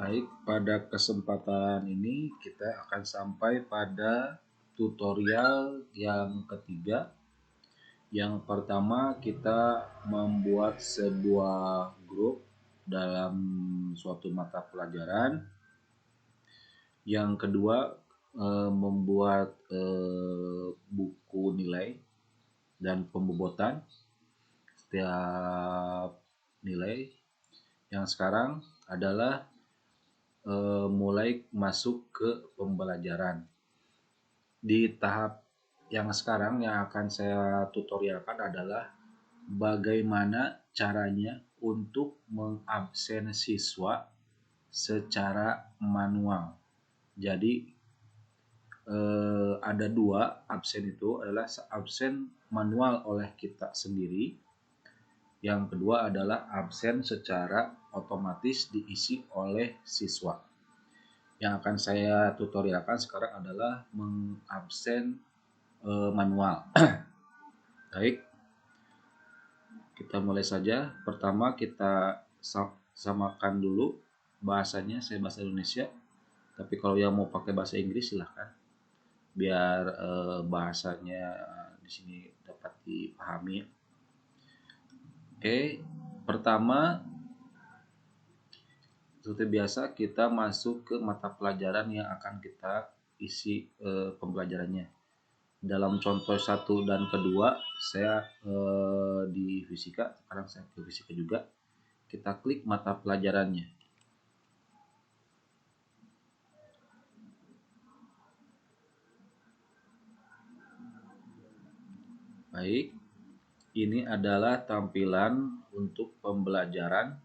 Baik, pada kesempatan ini kita akan sampai pada tutorial yang ketiga. Yang pertama, kita membuat sebuah grup dalam suatu mata pelajaran. Yang kedua, membuat buku nilai dan pembobotan setiap nilai. Yang sekarang adalah mulai masuk ke pembelajaran. Di tahap yang sekarang yang akan saya tutorialkan adalah bagaimana caranya untuk mengabsen siswa secara manual. Jadi ada dua absen, itu adalah absen manual oleh kita sendiri. Yang kedua adalah absen secara otomatis diisi oleh siswa. Yang akan saya tutorialkan sekarang adalah mengabsen manual. Baik, kita mulai saja. Pertama kita samakan dulu bahasanya, saya bahasa Indonesia. Tapi kalau yang mau pakai bahasa Inggris silahkan, biar bahasanya di sini dapat dipahami. Oke, pertama seperti biasa kita masuk ke mata pelajaran yang akan kita isi pembelajarannya. Dalam contoh 1 dan kedua saya di fisika, sekarang saya ke fisika juga. Kita klik mata pelajarannya. Baik, ini adalah tampilan untuk pembelajaran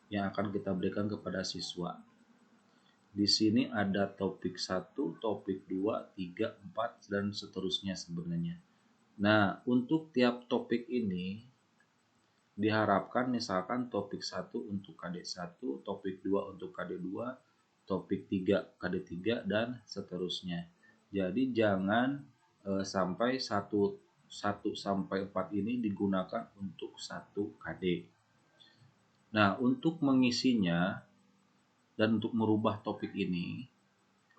yang akan kita berikan kepada siswa. Di sini ada topik 1, topik 2, 3, 4, dan seterusnya sebenarnya. Nah, untuk tiap topik ini diharapkan misalkan topik 1 untuk KD1, topik 2 untuk KD2, topik 3 KD3, dan seterusnya. Jadi jangan sampai 1 sampai 4 ini digunakan untuk 1 KD. Nah, untuk mengisinya dan untuk merubah topik ini,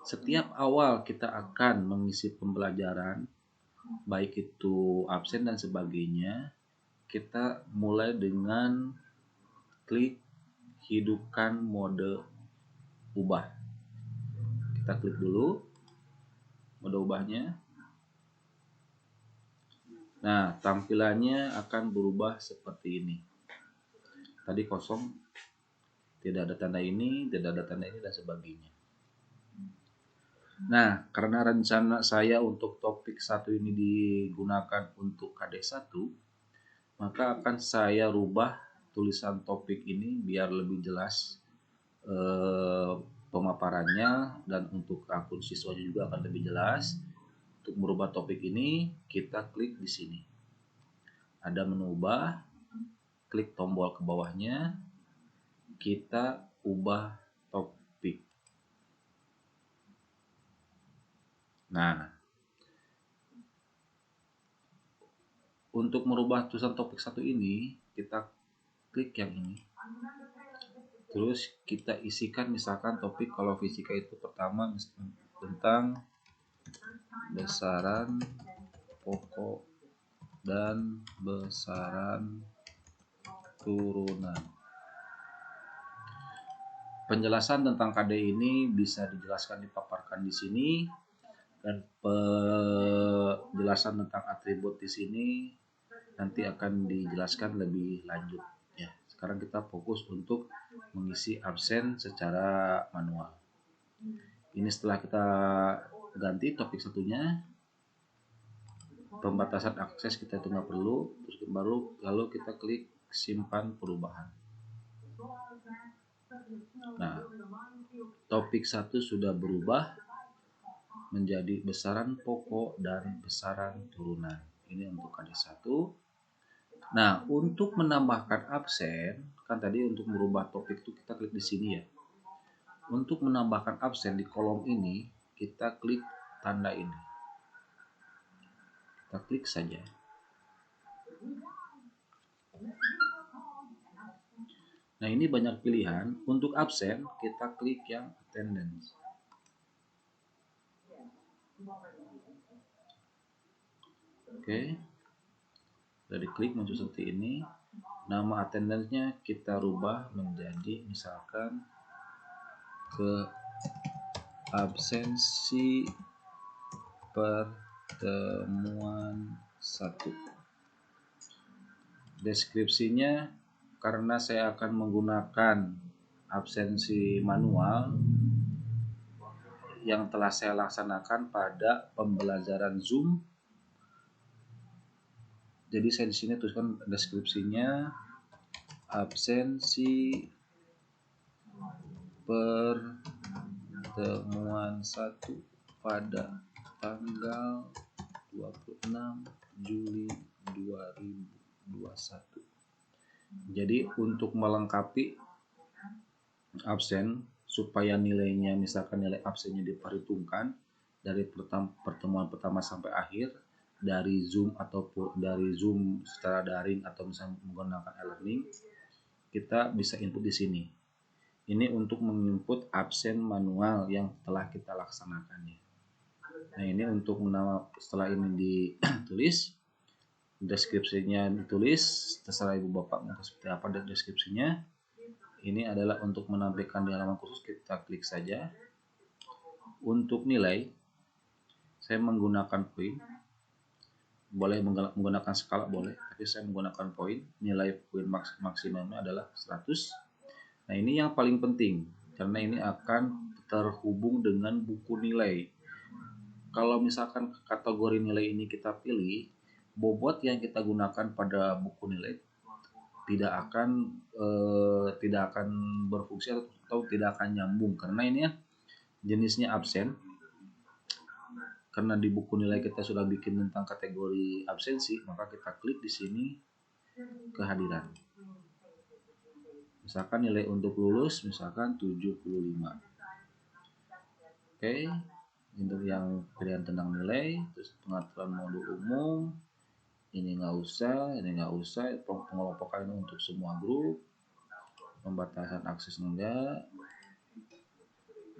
setiap awal kita akan mengisi pembelajaran, baik itu absen dan sebagainya, kita mulai dengan klik hidupkan mode ubah. Kita klik dulu mode ubahnya. Nah, tampilannya akan berubah seperti ini. Tadi kosong, tidak ada tanda ini, tidak ada tanda ini, dan sebagainya. Nah, karena rencana saya untuk topik 1 ini digunakan untuk KD1, maka akan saya rubah tulisan topik ini biar lebih jelas pemaparannya, dan untuk akun siswanya juga akan lebih jelas. Untuk merubah topik ini, kita klik di sini. Ada menu ubah, klik tombol ke bawahnya, kita ubah topik. Nah, untuk merubah tulisan topik 1 ini, kita klik yang ini. Terus kita isikan misalkan topik, kalau fisika itu pertama tentang besaran pokok dan besaran turunan. Penjelasan tentang KD ini bisa dijelaskan, dipaparkan di sini, dan penjelasan tentang atribut di sini nanti akan dijelaskan lebih lanjut ya. Sekarang kita fokus untuk mengisi absen secara manual. Ini setelah kita ganti topik 1-nya, pembatasan akses kita itu nggak perlu, terus lalu kita klik simpan perubahan. Nah, topik 1 sudah berubah menjadi besaran pokok dan besaran turunan. Ini untuk KD1. Nah, untuk menambahkan absen, kan tadi untuk merubah topik itu kita klik di sini ya. Untuk menambahkan absen di kolom ini, kita klik tanda ini. Kita klik saja. Nah, ini banyak pilihan. Untuk absen, kita klik yang attendance. Oke. Dari klik muncul seperti ini. Nama attendance-nya kita rubah menjadi misalkan ke absensi pertemuan 1. Deskripsinya, karena saya akan menggunakan absensi manual yang telah saya laksanakan pada pembelajaran Zoom. Jadi saya di sini tuliskan deskripsinya, absensi pertemuan 1 pada tanggal 26 Juli 2021. Jadi untuk melengkapi absen supaya nilainya, misalkan nilai absennya diperhitungkan dari pertemuan pertama sampai akhir, dari Zoom ataupun dari Zoom secara daring atau misalnya menggunakan e-learning, kita bisa input di sini. Ini untuk menginput absen manual yang telah kita laksanakan. Nah, ini untuk setelah ini ditulis, deskripsinya ditulis, terserah ibu bapak mau seperti apa deskripsinya. Ini adalah untuk menampilkan di halaman khusus, kita klik saja. Untuk nilai, saya menggunakan poin. Boleh menggunakan skala, boleh, tapi saya menggunakan poin. Nilai poin maksimumnya adalah 100. Nah, ini yang paling penting karena ini akan terhubung dengan buku nilai. Kalau misalkan kategori nilai ini kita pilih, bobot yang kita gunakan pada buku nilai tidak akan berfungsi atau tidak akan nyambung, karena ini ya jenisnya absen. Karena di buku nilai kita sudah bikin tentang kategori absensi, maka kita klik di sini kehadiran. Misalkan nilai untuk lulus misalkan 75. Oke, untuk yang pilihan tentang nilai, terus pengaturan modul umum, ini nggak usah, pengelompokan untuk semua grup, pembatasan akses enggak.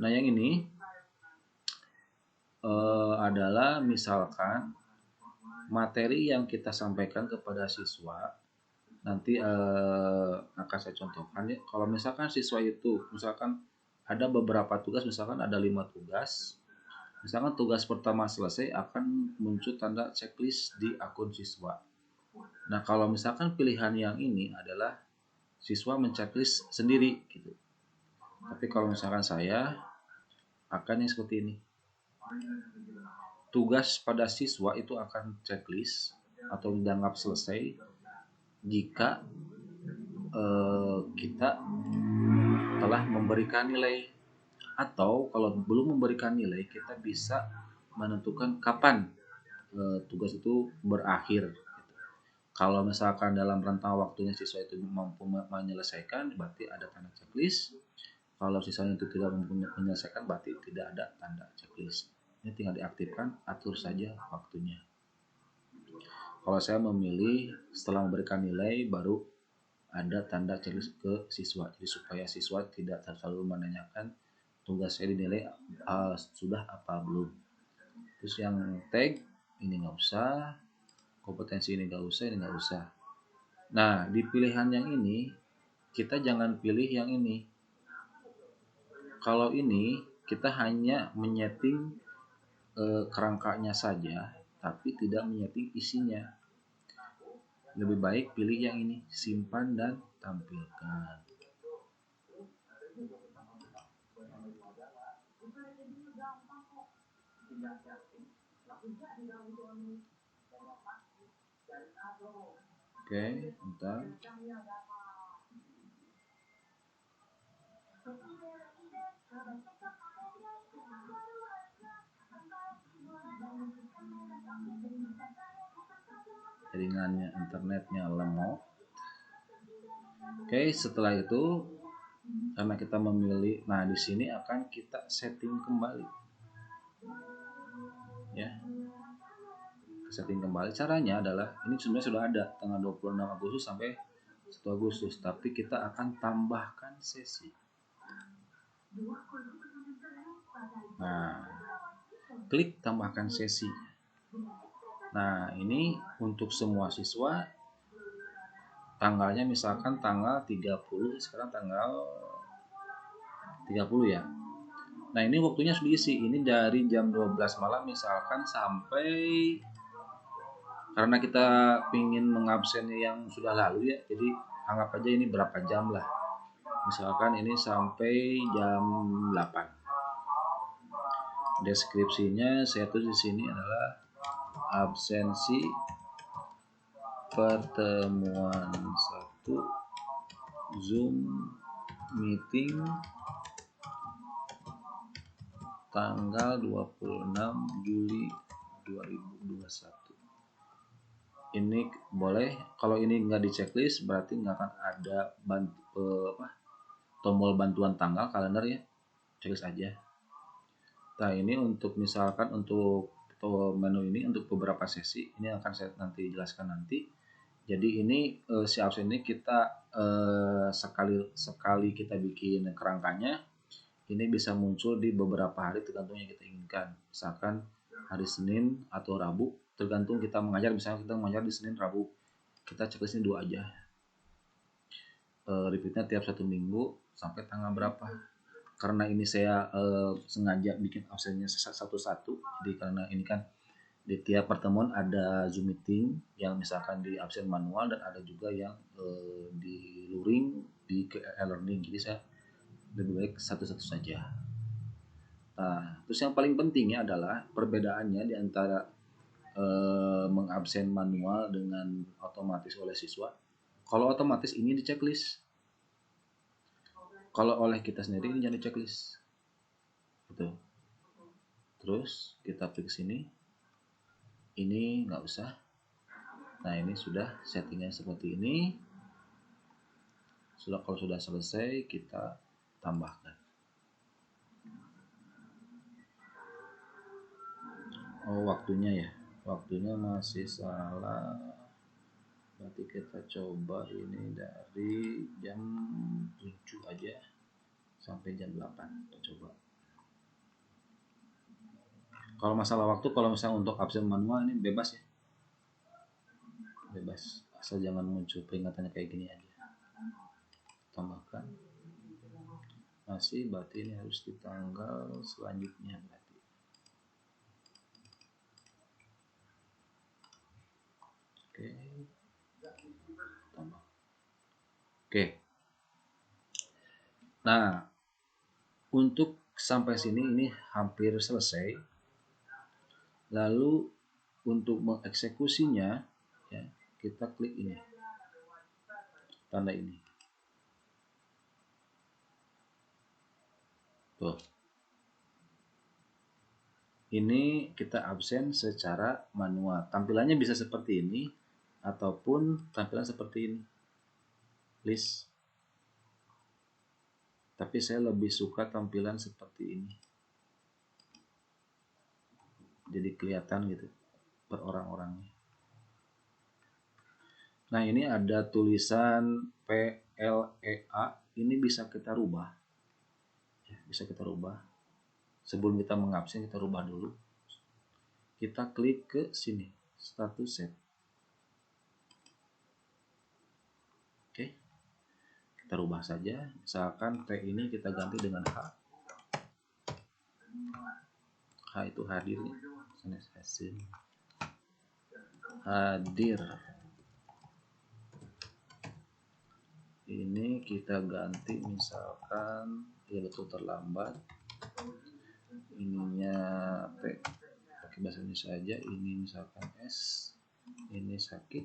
Nah, yang ini adalah misalkan materi yang kita sampaikan kepada siswa. Nanti akan saya contohkan ya. Kalau misalkan siswa itu, misalkan ada beberapa tugas, misalkan ada 5 tugas. Misalkan tugas pertama selesai, akan muncul tanda checklist di akun siswa. Nah, kalau misalkan pilihan yang ini adalah siswa menceklis sendiri gitu. Tapi kalau misalkan saya akan yang seperti ini. Tugas pada siswa itu akan checklist atau dianggap selesai jika kita telah memberikan nilai, atau kalau belum memberikan nilai kita bisa menentukan kapan tugas itu berakhir. Kalau misalkan dalam rentang waktunya siswa itu mampu menyelesaikan, berarti ada tanda checklist. Kalau siswanya itu tidak mampu menyelesaikan, berarti tidak ada tanda checklist. Ini tinggal diaktifkan, atur saja waktunya. Kalau saya memilih setelah memberikan nilai baru ada tanda checklist ke siswa, jadi supaya siswa tidak selalu menanyakan tugas saya dinilai sudah apa belum. Terus yang tag ini nggak usah, kompetensi ini nggak usah, ini nggak usah. Nah, di pilihan yang ini kita jangan pilih yang ini. Kalau ini kita hanya menyeting kerangkanya saja, tapi tidak menyeting isinya. Lebih baik pilih yang ini, simpan dan tampilkan. Oke, bentar. Jaringannya internetnya lemot. Oke, setelah itu karena kita memilih, nah di sini akan kita setting kembali. Ya. Setting kembali caranya adalah ini sebenarnya sudah ada tanggal 26 Agustus sampai 1 Agustus, tapi kita akan tambahkan sesi. Nah, klik tambahkan sesi. Nah, ini untuk semua siswa tanggalnya misalkan tanggal 30, sekarang tanggal 30 ya. Nah, ini waktunya sudah diisi. Ini dari jam 12 malam misalkan sampai, karena kita ingin mengabsennya yang sudah lalu ya, jadi anggap aja ini berapa jam lah. Misalkan ini sampai jam 8. Deskripsinya saya tulis di sini adalah absensi pertemuan 1 Zoom meeting tanggal 26 Juli 2021. Ini boleh, kalau ini nggak di checklist berarti nggak akan ada tombol bantuan tanggal kalender ya, checklist aja. Nah, ini untuk misalkan untuk menu ini untuk beberapa sesi, ini akan saya nanti jelaskan nanti. Jadi ini si absen ini kita sekali kita bikin kerangkanya, ini bisa muncul di beberapa hari tergantung yang kita inginkan. Misalkan hari Senin atau Rabu, tergantung kita mengajar. Misalnya kita mengajar di Senin Rabu, kita checklistnya 2 aja. Repeatnya tiap 1 minggu sampai tanggal berapa. Karena ini saya sengaja bikin absennya satu-satu, jadi karena ini kan di tiap pertemuan ada Zoom meeting yang misalkan di absen manual dan ada juga yang di luring di e-learning, jadi saya lebih baik satu-satu saja. Nah, terus yang paling pentingnya adalah perbedaannya di antara mengabsen manual dengan otomatis oleh siswa. Kalau otomatis ini di checklist, kalau oleh kita sendiri ini jangan di checklist gitu. Terus kita klik sini, ini nggak usah. Nah, ini sudah settingnya seperti ini. Kalau sudah selesai kita tambahkan. Oh, waktunya ya, waktunya masih salah. Berarti kita coba ini dari jam 7 aja sampai jam 8. Kita coba. Kalau masalah waktu, kalau misalnya untuk absen manual ini bebas ya, bebas, asal jangan muncul peringatannya kayak gini aja. Tambahkan masih, berarti ini harus di tanggal selanjutnya berarti. Oke, tambah. Oke, nah untuk sampai sini ini hampir selesai. Lalu untuk mengeksekusinya ya, kita klik ini, tanda ini. Tuh. Ini kita absen secara manual. Tampilannya bisa seperti ini ataupun tampilan seperti ini. List. Tapi saya lebih suka tampilan seperti ini. Jadi kelihatan gitu per orang-orangnya. Nah, ini ada tulisan PLEA, ini bisa kita rubah. Ya, bisa kita rubah. Sebelum kita mengabsen, kita rubah dulu. Kita klik ke sini, status set. Oke. Kita rubah saja. Misalkan T ini kita ganti dengan H. H itu hadir. Hadir. Ini kita ganti misalkan ya betul terlambat. Ininya P. Pakai bahasa Indonesia saja. Ini misalkan S. Ini sakit.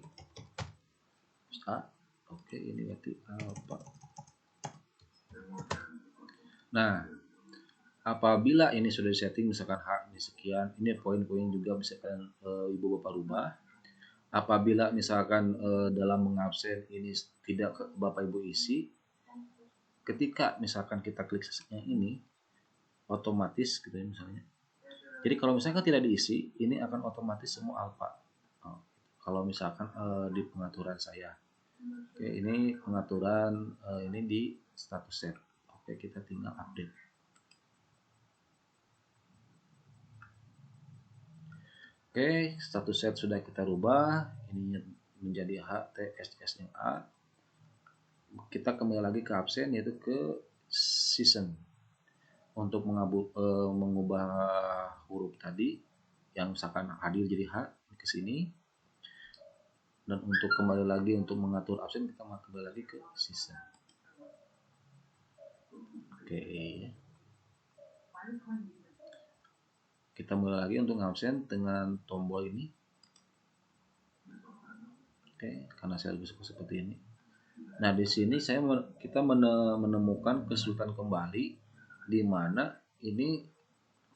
A. Oke, ini berarti alpha. Nah, apabila ini sudah disetting misalkan H ini sekian, ini poin-poin juga bisa kalian ibu bapak rubah. Apabila misalkan dalam mengabsen ini tidak bapak ibu isi, ketika misalkan kita klik yang ini otomatis gitu ya misalnya. Jadi kalau misalkan tidak diisi, ini akan otomatis semua alpha. Kalau misalkan di pengaturan saya. Oke, ini pengaturan ini di status set. Oke, kita tinggal update. Oke, status set sudah kita rubah. Ini menjadi HTSS yang A. Kita kembali lagi ke absen, yaitu ke season. Untuk mengubah huruf tadi yang misalkan hadir jadi H ke sini. Dan untuk kembali lagi untuk mengatur absen, kita kembali lagi ke season. Oke. Kita mulai lagi untuk absen dengan tombol ini. Oke, karena saya lebih suka seperti ini. Nah, di sini kita menemukan kesulitan kembali di mana ini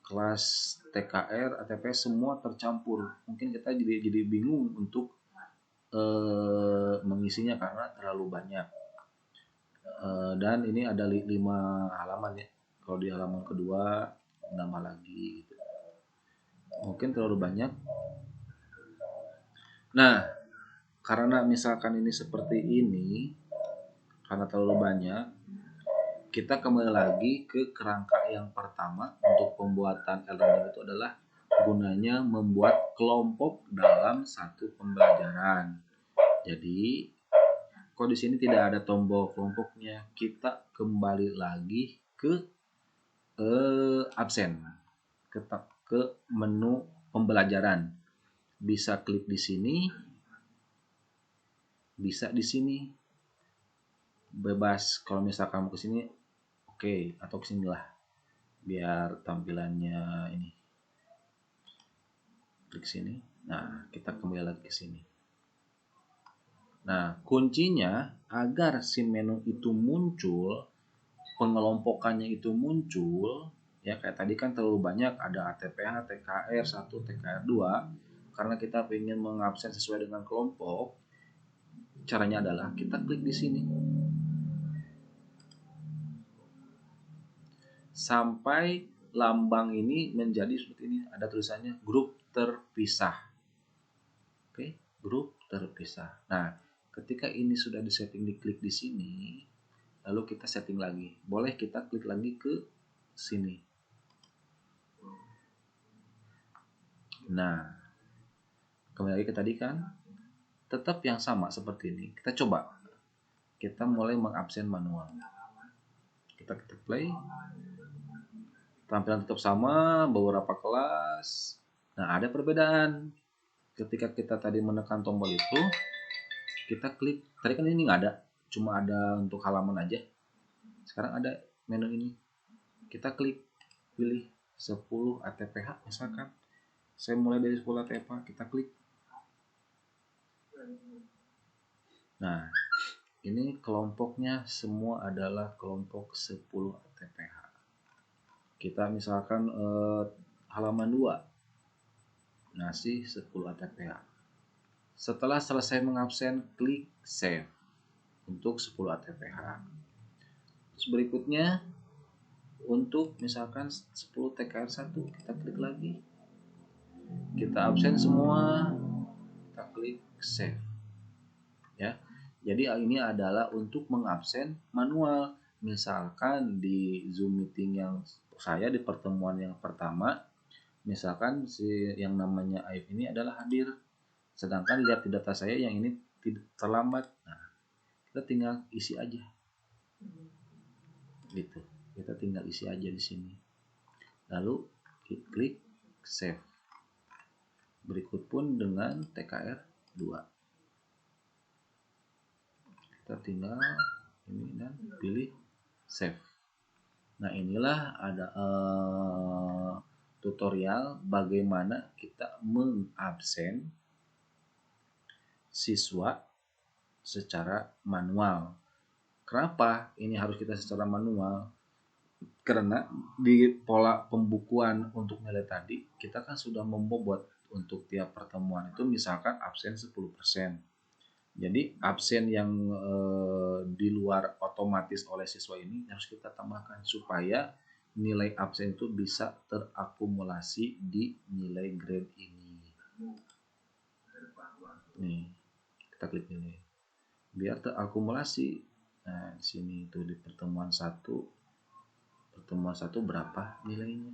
kelas TKR, ATP semua tercampur. Mungkin kita jadi bingung untuk mengisinya karena terlalu banyak. Dan ini ada 5 halaman ya. Kalau di halaman kedua nambah lagi gitu. Mungkin terlalu banyak. Nah, karena misalkan ini seperti ini, karena terlalu banyak, kita kembali lagi ke kerangka yang pertama untuk pembuatan e-learning itu adalah gunanya membuat kelompok dalam satu pembelajaran. Jadi, kalau di sini tidak ada tombol kelompoknya, kita kembali lagi ke absen, ke menu pembelajaran. Bisa klik di sini, bisa di sini, bebas. Kalau misalkan mau ke sini, oke, atau ke sini lah, biar tampilannya ini. Klik sini. Nah, kita kembali lagi ke sini. Nah, kuncinya agar si menu itu muncul, pengelompokannya itu muncul, ya kayak tadi kan terlalu banyak, ada ATPH, TKR 1, TKR 2. Karena kita ingin mengabsen sesuai dengan kelompok, caranya adalah kita klik di sini. Sampai lambang ini menjadi seperti ini, ada tulisannya grup terpisah. Oke, grup terpisah. Nah, ketika ini sudah disetting, diklik di sini, lalu kita setting lagi. Boleh kita klik lagi ke sini. Nah, kembali lagi ke tadi kan, tetap yang sama seperti ini. Kita coba. Kita mulai mengabsen manual. Kita ketik play. Tampilan tetap sama, beberapa kelas. Nah, ada perbedaan. Ketika kita tadi menekan tombol itu, kita klik. Tadi kan ini nggak ada, cuma ada untuk halaman aja. Sekarang ada menu ini. Kita klik, pilih 10 ATPH misalkan. Saya mulai dari 10 ATPH, kita klik. Nah, ini kelompoknya semua adalah kelompok 10 ATPH. Kita misalkan halaman 2 ngasih 10 ATPH. Setelah selesai mengabsen, klik save untuk 10 ATPH. Terus berikutnya untuk misalkan 10 TKR 1, kita klik lagi. Kita absen semua, kita klik save. Ya. Jadi ini adalah untuk mengabsen manual. Misalkan di Zoom meeting yang saya di pertemuan yang pertama, misalkan si yang namanya Aif ini adalah hadir, sedangkan lihat di data saya yang ini terlambat. Nah, kita tinggal isi aja, gitu. Kita tinggal isi aja di sini. Lalu klik save. Berikut pun dengan TKR 2. Kita tinggal ini dan pilih save. Nah, inilah ada tutorial bagaimana kita mengabsen siswa secara manual. Kenapa ini harus kita secara manual? Karena di pola pembukuan untuk nilai tadi, kita kan sudah membobot untuk tiap pertemuan itu misalkan absen 10%. Jadi absen yang di luar otomatis oleh siswa ini harus kita tambahkan supaya nilai absen itu bisa terakumulasi di nilai grade ini. Nih, kita klik ini. biar terakumulasi. Nah, di sini itu di pertemuan satu berapa nilainya?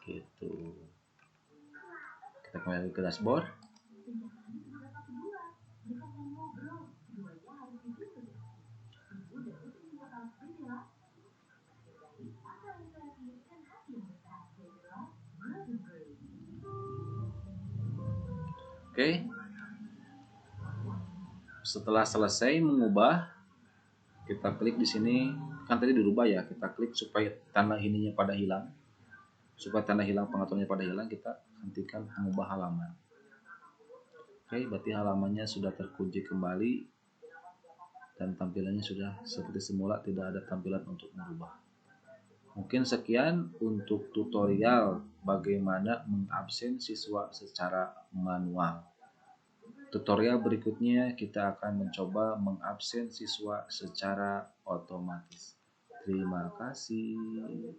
Gitu. Kita kembali ke dashboard. Oke. Setelah selesai mengubah, kita klik di sini, kan tadi dirubah ya, kita klik supaya tanda ininya pada hilang. Supaya tanda hilang pengaturannya pada hilang, kita hentikan mengubah halaman. Oke, berarti halamannya sudah terkunci kembali dan tampilannya sudah seperti semula, tidak ada tampilan untuk merubah. Mungkin sekian untuk tutorial bagaimana mengabsen siswa secara manual. Tutorial berikutnya kita akan mencoba mengabsen siswa secara otomatis. Terima kasih.